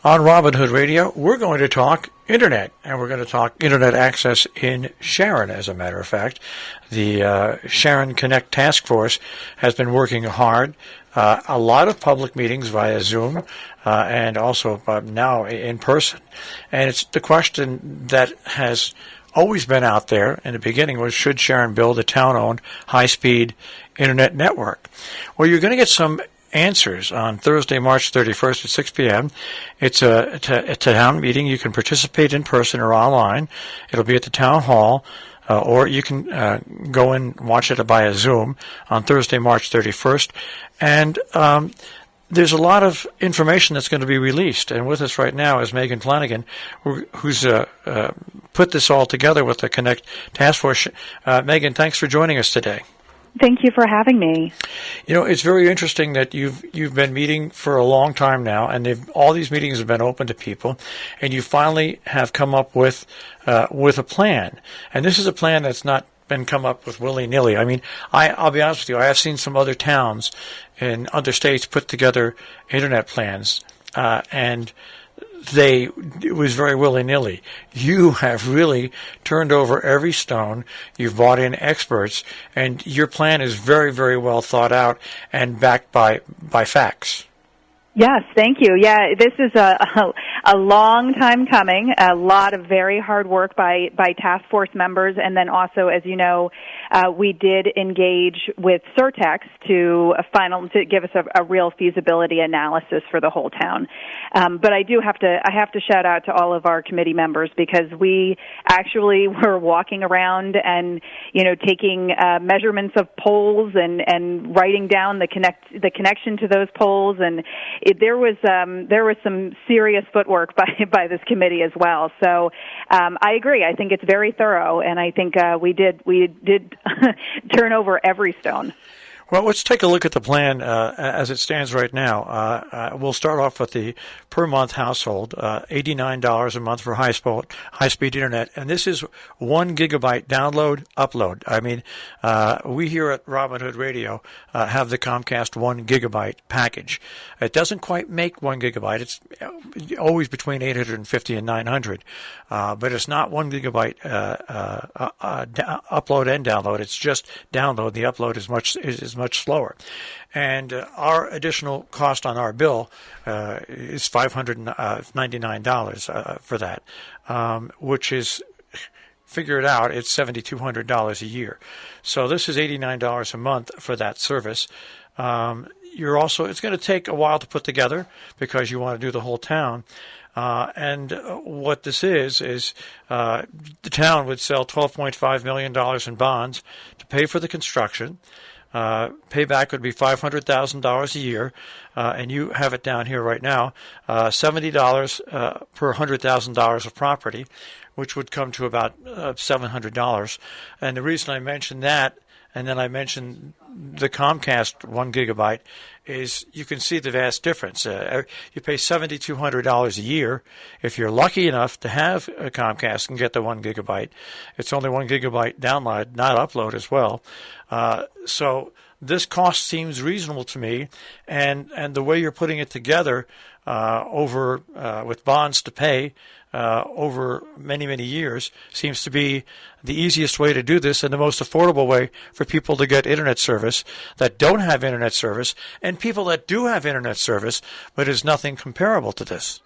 On Robin Hood Radio, we're going to talk Internet, and we're going to talk Internet access in Sharon, as a matter of fact. The Sharon Connect Task Force has been working hard. A lot of public meetings via Zoom and also now in person. And it's the question that has always been out there in the beginning was, should Sharon build a town-owned high-speed Internet network? Well, you're going to get some answers on Thursday, March 31st at 6 p.m. It's a town meeting. You can participate in person or online. It'll be at the town hall, or you can go and watch it via Zoom on Thursday, March 31st. And there's a lot of information that's going to be released. And with us right now is Meghan Flanagan, who's put this all together with the Connect Task Force. Meghan, thanks for joining us today. Thank you for having me. You know, it's very interesting that you've been meeting for a long time now, and all these meetings have been open to people, and you finally have come up with a plan. And this is a plan that's not been come up with willy-nilly. I mean, I'll be honest with you, I have seen some other towns in other states put together internet plans, and it was very willy-nilly. You have really turned over every stone. You've brought in experts, and your plan is very, very well thought out and backed by facts. Yes, thank you. Yeah, this is a long time coming, a lot of very hard work by task force members, and then also, as you know, we did engage with Surtex to give us a real feasibility analysis for the whole town. But I have to shout out to all of our committee members, because we actually were walking around and, taking measurements of poles and writing down the connection to those poles, and there was some serious footwork by this committee as well. So I agree. I think it's very thorough, and I think we did turn over every stone. Well, let's take a look at the plan as it stands right now. We'll start off with the per-month household, $89 a month for high-speed internet, and this is 1 gigabyte download, upload. I mean, we here at Robin Hood Radio have the Comcast 1 gigabyte package. It doesn't quite make 1 gigabyte. It's always between 850 and 900, but it's not 1 gigabyte upload and download. It's just download. The upload is much slower. And our additional cost on our bill is $599 for that, which is, figure it out, it's $7,200 a year. So this is $89 a month for that service. It's going to take a while to put together because you want to do the whole town. And what this is the town would sell $12.5 million in bonds to pay for the construction. Payback would be $500,000 a year, and you have it down here right now, $70 per $100,000 of property, which would come to about $700. And the reason I mentioned that, and then I mentioned the Comcast 1 gigabyte, is you can see the vast difference. You pay $7,200 a year. If you're lucky enough to have a Comcast and get the 1 gigabyte, it's only 1 gigabyte download, not upload as well. So this cost seems reasonable to me, and the way you're putting it together with bonds to pay over many, many years seems to be the easiest way to do this and the most affordable way for people to get internet service that don't have internet service, and people that do have internet service, but is nothing comparable to this.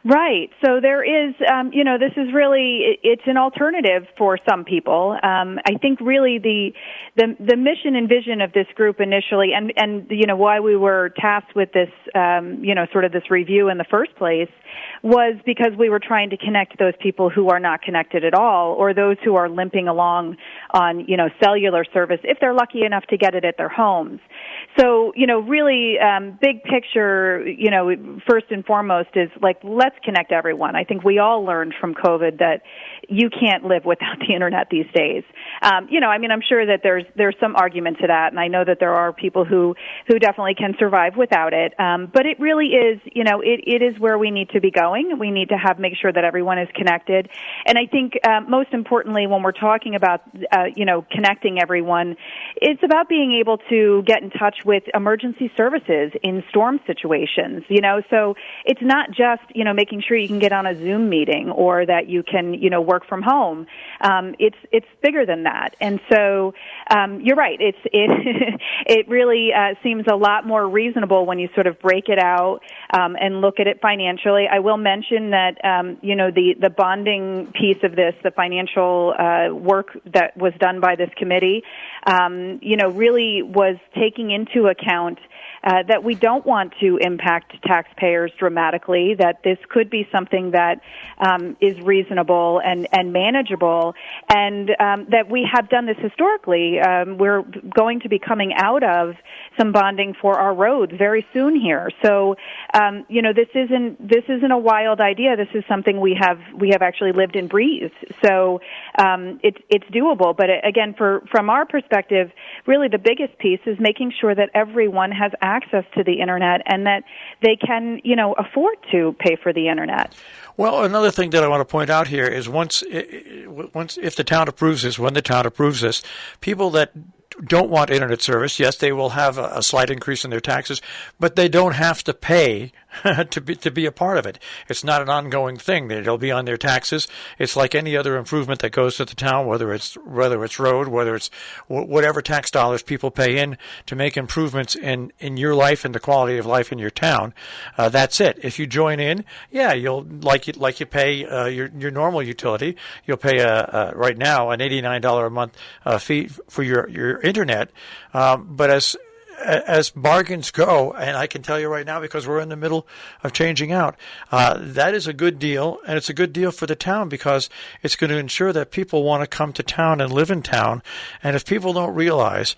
Right. So there is, this is really, it's an alternative for some people. I think really the mission and vision of this group initially, and why we were tasked with this, sort of this review in the first place, was because we were trying to connect those people who are not connected at all, or those who are limping along on, cellular service, if they're lucky enough to get it at their homes. So, really, big picture, first and foremost is like, let's connect everyone. I think we all learned from COVID that you can't live without the internet these days. I'm sure that there's some argument to that, and I know that there are people who definitely can survive without it. But it really is, it is where we need to be going. going. We need to make sure that everyone is connected. And I think most importantly, when we're talking about, connecting everyone, it's about being able to get in touch with emergency services in storm situations, So it's not just, making sure you can get on a Zoom meeting or that you can, work from home. It's bigger than that. And so you're right. It really seems a lot more reasonable when you sort of break it out and look at it financially. I will mention that, the bonding piece of this, the financial work that was done by this committee, really was taking into account that we don't want to impact taxpayers dramatically, that this could be something that is reasonable and manageable, and that we have done this historically. We're going to be coming out of some bonding for our roads very soon here. So, this isn't a wild idea. This is something we have actually lived and breathed. So, it's doable. But again, from our perspective, really the biggest piece is making sure that everyone has access to the internet and that they can, afford to pay for the internet. Well, another thing that I want to point out here is if the town approves this, when the town approves this, people that don't want internet service, yes, they will have a slight increase in their taxes, but they don't have to pay to be a part of it. It's not an ongoing thing. It'll be on their taxes. It's like any other improvement that goes to the town, whether it's road, whether it's whatever tax dollars people pay in to make improvements in your life and the quality of life in your town. That's it. If you join in, yeah, you'll like you pay your normal utility. You'll pay right now an $89 a month fee for your internet, but as bargains go, and I can tell you right now because we're in the middle of changing out, that is a good deal, and it's a good deal for the town because it's going to ensure that people want to come to town and live in town. And if people don't realize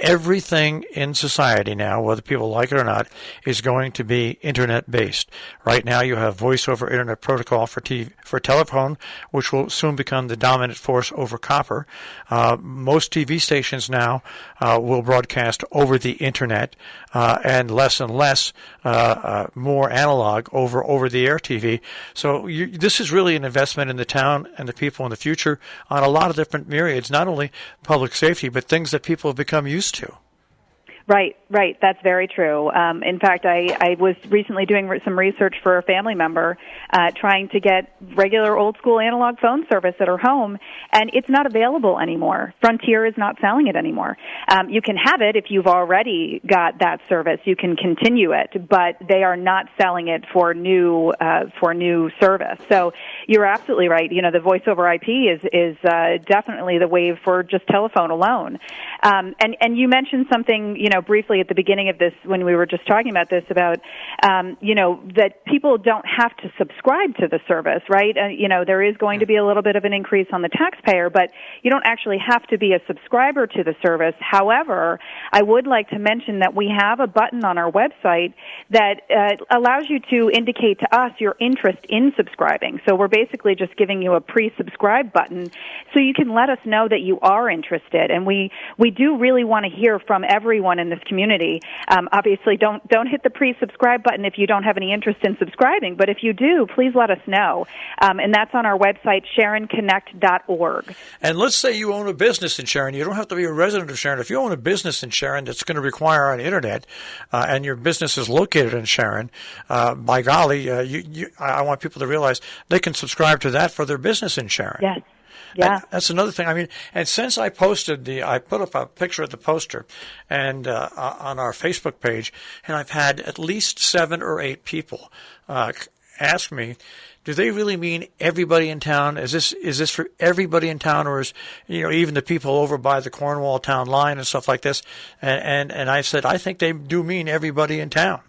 everything in society now, whether people like it or not, is going to be internet-based. Right now you have voice over internet protocol for telephone, which will soon become the dominant force over copper. Most TV stations now will broadcast over the internet, and less more analog over the air TV. So this is really an investment in the town and the people in the future on a lot of different myriads, not only public safety, but things that people have become used to. Right. That's very true. In fact, I was recently doing some research for a family member trying to get regular old-school analog phone service at her home, and it's not available anymore. Frontier is not selling it anymore. You can have it if you've already got that service. You can continue it, but they are not selling it for new service. So you're absolutely right. The voice over IP is definitely the wave for just telephone alone. And you mentioned something, briefly at the beginning of this when we were just talking about this about, that people don't have to subscribe to the service, right? There is going to be a little bit of an increase on the taxpayer, but you don't actually have to be a subscriber to the service. However, I would like to mention that we have a button on our website that allows you to indicate to us your interest in subscribing. So we're basically just giving you a pre-subscribe button so you can let us know that you are interested. And we do really want to hear from everyone in this community. Obviously, don't hit the pre-subscribe button if you don't have any interest in subscribing, but if you do, please let us know. And that's on our website, SharonConnect.org. And let's say you own a business in Sharon. You don't have to be a resident of Sharon. If you own a business in Sharon that's going to require an internet, and your business is located in Sharon, by golly, I want people to realize they can subscribe to that for their business in Sharon. Yes. Yeah. That's another thing. I mean, and since I put up a picture of the poster and on our Facebook page, and I've had at least 7 or 8 people ask me, do they really mean everybody in town? Is this for everybody in town, or is even the people over by the Cornwall town line and stuff like this? And I said I think they do mean everybody in town.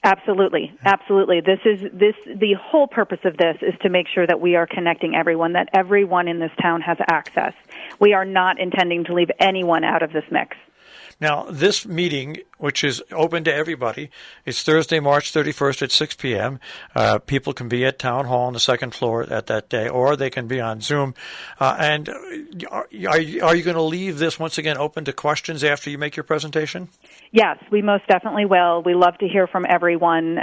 Absolutely. The whole purpose of this is to make sure that we are connecting everyone, that everyone in this town has access. We are not intending to leave anyone out of this mix. Now, this meeting, which is open to everybody, is Thursday, March 31st at 6 p.m. People can be at Town Hall on the second floor at that day, or they can be on Zoom. And are you going to leave this, once again, open to questions after you make your presentation? Yes, we most definitely will. We love to hear from everyone.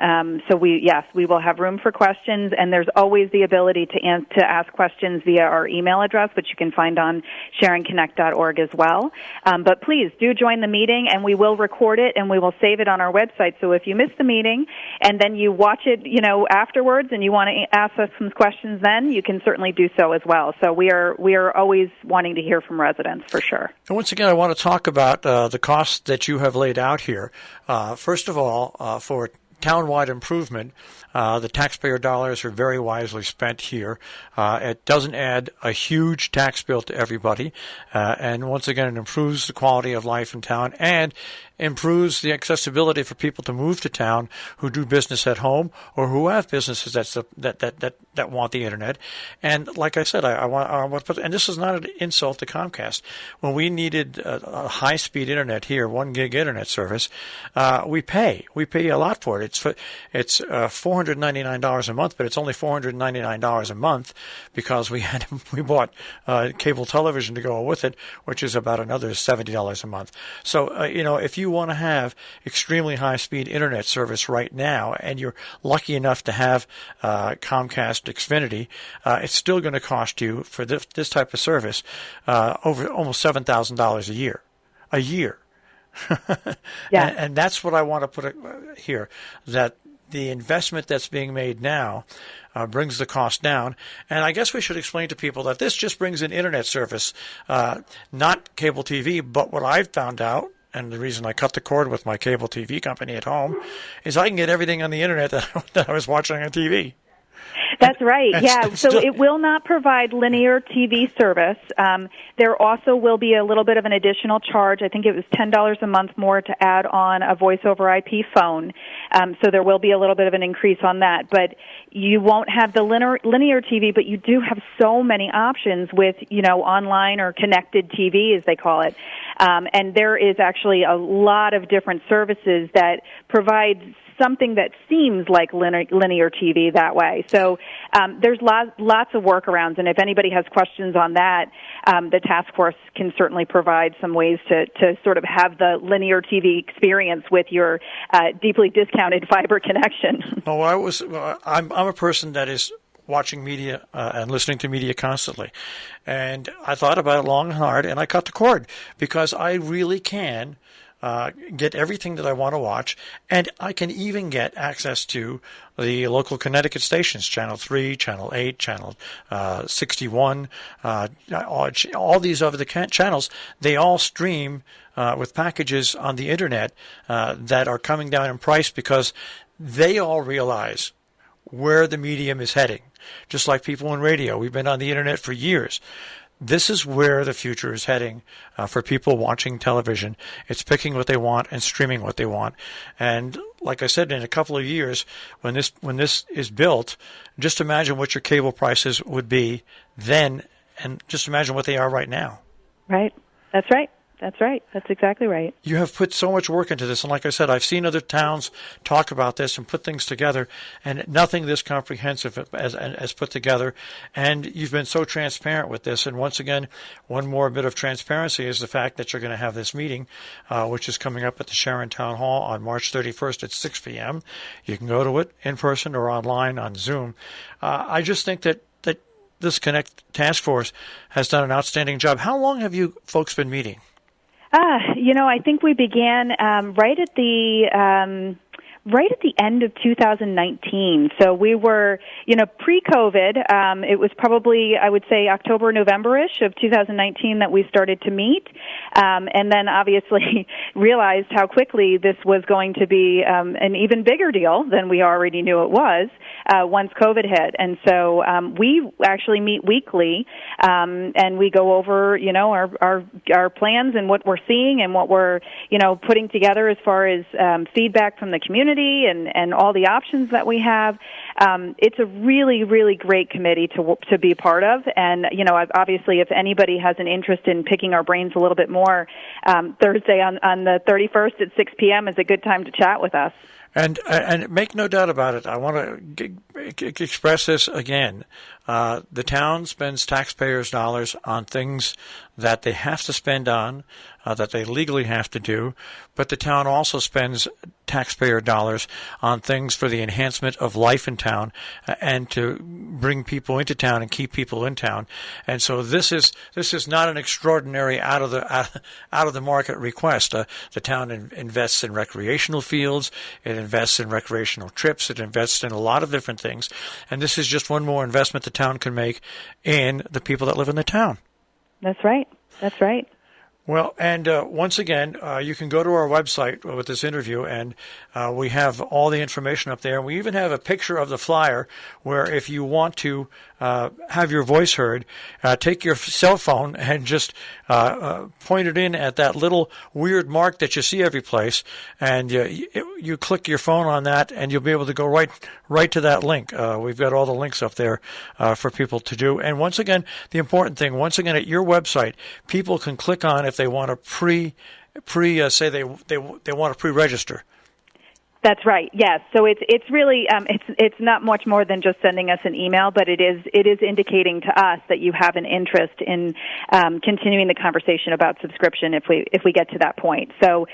So we will have room for questions, and there's always the ability to ask questions via our email address, which you can find on SharonConnect.org as well. But please do join the meeting, and we will record it, and we will save it on our website. So if you miss the meeting and then you watch it, afterwards, and you want to ask us some questions, then you can certainly do so as well. So we are always wanting to hear from residents for sure. And once again, I want to talk about the costs that you have laid out here. First of all, for townwide improvement, the taxpayer dollars are very wisely spent here. It doesn't add a huge tax bill to everybody, and once again, it improves the quality of life in town and improves the accessibility for people to move to town who do business at home or who have businesses that want the internet. And like I said, I want to put, and this is not an insult to Comcast. When we needed a high-speed internet here, 1 gig internet service, we pay a lot for it. It's $499 a month, but it's only $499 a month because we bought cable television to go with it, which is about another $70 a month. So if you want to have extremely high-speed internet service right now, and you're lucky enough to have Comcast Xfinity, it's still going to cost you for this type of service over almost $7,000 a year. A year. Yeah. And that's what I want to put here, that the investment that's being made now brings the cost down. And I guess we should explain to people that this just brings in internet service, not cable TV. But what I've found out, and the reason I cut the cord with my cable TV company at home, is I can get everything on the internet that I was watching on TV. That's right, yeah. So it will not provide linear TV service. There also will be a little bit of an additional charge. I think it was $10 a month more to add on a voice-over IP phone. So there will be a little bit of an increase on that. But you won't have the linear TV, but you do have so many options with, online or connected TV, as they call it. And there is actually a lot of different services that provide something that seems like linear TV that way. So there's lots of workarounds, and if anybody has questions on that, the task force can certainly provide some ways to sort of have the linear TV experience with your deeply discounted fiber connection. I'm a person that is watching media and listening to media constantly. And I thought about it long and hard, and I cut the cord because I really can get everything that I want to watch, and I can even get access to the local Connecticut stations, Channel 3, Channel 8, Channel 61, all these other channels. They all stream with packages on the internet that are coming down in price because they all realize where the medium is heading. Just like people in radio, we've been on the internet for years. This is where the future is heading for people watching television. It's picking what they want and streaming what they want. And like I said, in a couple of years, when this is built, just imagine what your cable prices would be then, and just imagine what they are right now. Right. That's right. That's right. That's exactly right. You have put so much work into this, and like I said, I've seen other towns talk about this and put things together, and nothing this comprehensive as put together. And you've been so transparent with this. And once again, one more bit of transparency is the fact that you're going to have this meeting, which is coming up at the Sharon Town Hall on March 31st at 6 p.m. You can go to it in person or online on Zoom. I just think that this Connect Task Force has done an outstanding job. How long have you folks been meeting? I think we began right at the end of 2019. So we were, pre-COVID. It was probably, I would say, October, November-ish of 2019 that we started to meet, and then obviously realized how quickly this was going to be an even bigger deal than we already knew it was once COVID hit. And so we actually meet weekly, and we go over, our plans and what we're seeing and what we're, putting together as far as feedback from the community and all the options that we have. it's a really, really great committee to be part of. And, obviously if anybody has an interest in picking our brains a little bit more, Thursday on the 31st at 6 p.m. is a good time to chat with us. And make no doubt about it, I want to express this again. The town spends taxpayers' dollars on things that they have to spend on, that they legally have to do, but the town also spends taxpayer dollars on things for the enhancement of life in town and to bring people into town and keep people in town. And so this is not an extraordinary out of the market request. The town invests in recreational fields, it invests in recreational trips, it invests in a lot of different things, and this is just one more investment the town can make in the people that live in the town. That's right. That's right. Well, and once again, you can go to our website with this interview, and we have all the information up there. And we even have a picture of the flyer where if you want to have your voice heard, take your cell phone and just point it in at that little weird mark that you see every place, and you click your phone on that, and you'll be able to go right to that link. We've got all the links up there for people to do. And once again, the important thing, at your website, people can click on if they want to say they want to pre-register. That's right. Yes. So it's really it's not much more than just sending us an email, but it is indicating to us that you have an interest in continuing the conversation about subscription if we get to that point. So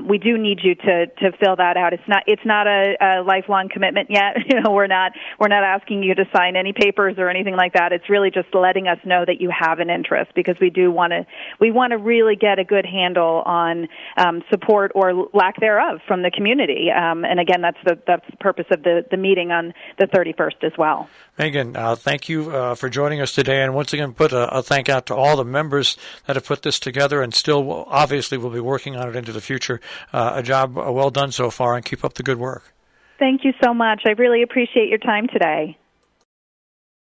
we do need you to fill that out. It's not a lifelong commitment yet. We're not asking you to sign any papers or anything like that. It's really just letting us know that you have an interest, because we want to really get a good handle on support or lack thereof from the community. And again, that's the purpose of the meeting on the 31st as well. Megan, thank you for joining us today. And once again, put a thank out to all the members that have put this together and still obviously will be working on it into the future. A job well done so far, and keep up the good work. Thank you so much. I really appreciate your time today.